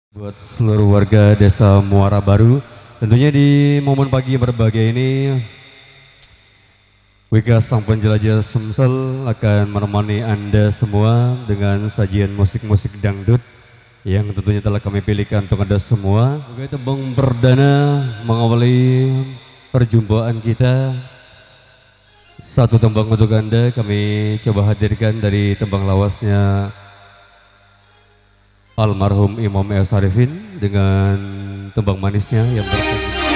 Buat seluruh warga desa Muara Baru, tentunya di momen pagi berbahagia ini Wika Sang Penjelajah Sumsel akan menemani Anda semua dengan sajian musik-musik dangdut yang tentunya telah kami pilihkan untuk Anda semua. Sebagai tembang perdana mengawali perjumpaan kita, satu tembang untuk Anda kami coba hadirkan dari tembang lawasnya almarhum Imam S. Arifin dengan tembang manisnya yang bertajuk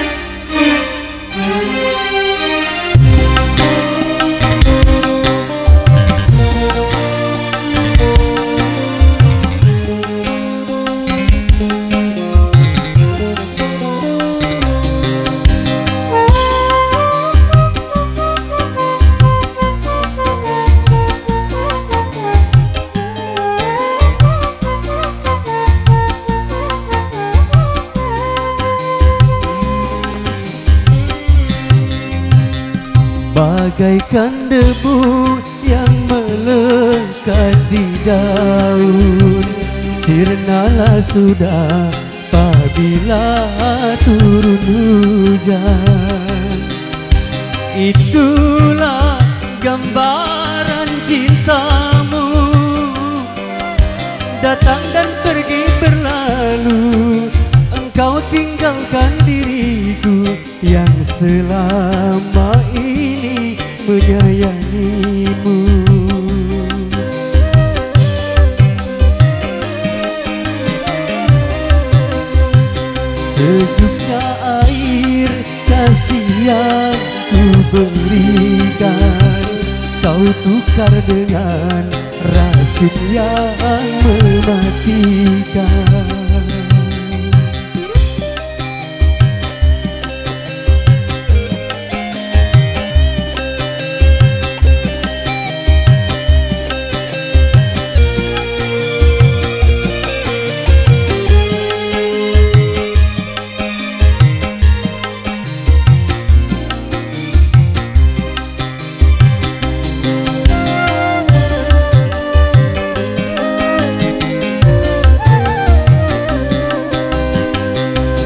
bagaikan debu yang melekat di daun, sirnalah sudah apabila turun hujan. Itulah gambaran cintamu, datang dan pergi berlalu. Engkau tinggalkan diriku yang selama ini menyayangimu. Sejuknya air kasih yang ku berikan, kau tukar dengan racun yang mematikan.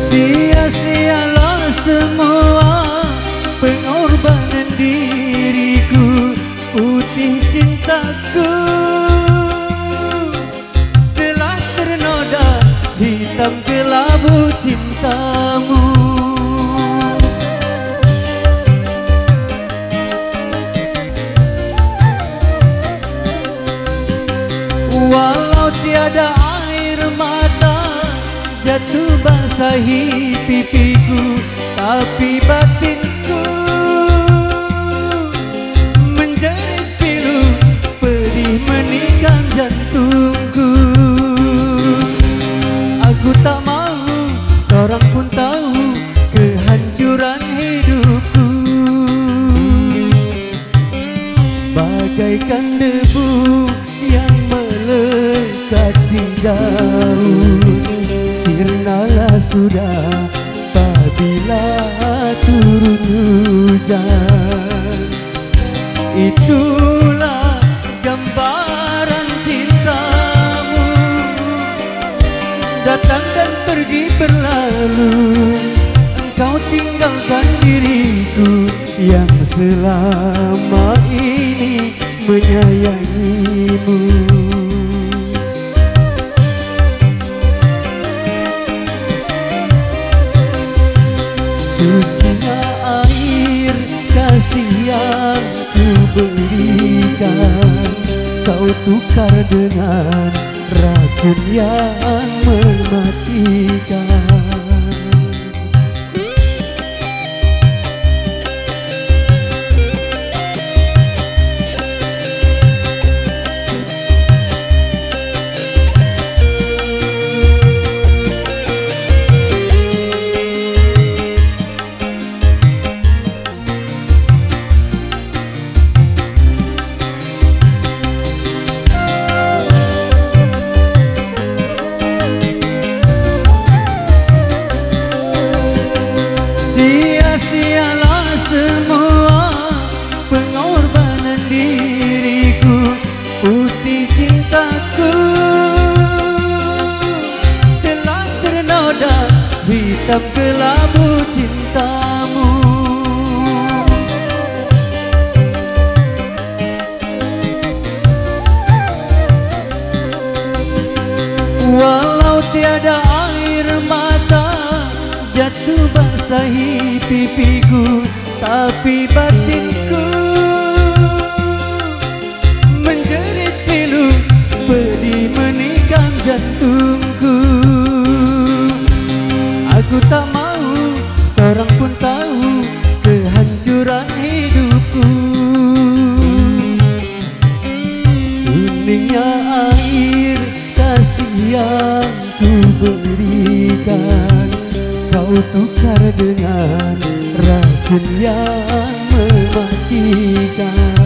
Sia-sialah semua pengorbanan diriku, putih cintaku telah ternoda, hitam kelabu cintamu. Walau tiada air mata jatuh basahi pipiku, tapi batinku menjerit pilu, pedih menikam jantungku. Aku tak mau seorang pun tahu kehancuran hidupku. Bagaikan debu yang melekat di daun, sirnalah sudah apabila turun hujan. Itulah gambaran cintamu, datang dan pergi berlalu. Engkau tinggalkan diriku yang selama ini menyayangimu. Sucinya air kasih yang ku berikan, kau tukar dengan racun yang mematikan. hitam kelabu cintamu. Walau tiada air mata jatuh basahi pipiku, tapi batinku menjerit pilu, pedih menikam jantungku. Aku tak mau seorang pun tahu kehancuran hidupku. Suningnya air kasih yang ku berikan, kau tukar dengan racun yang mematikan.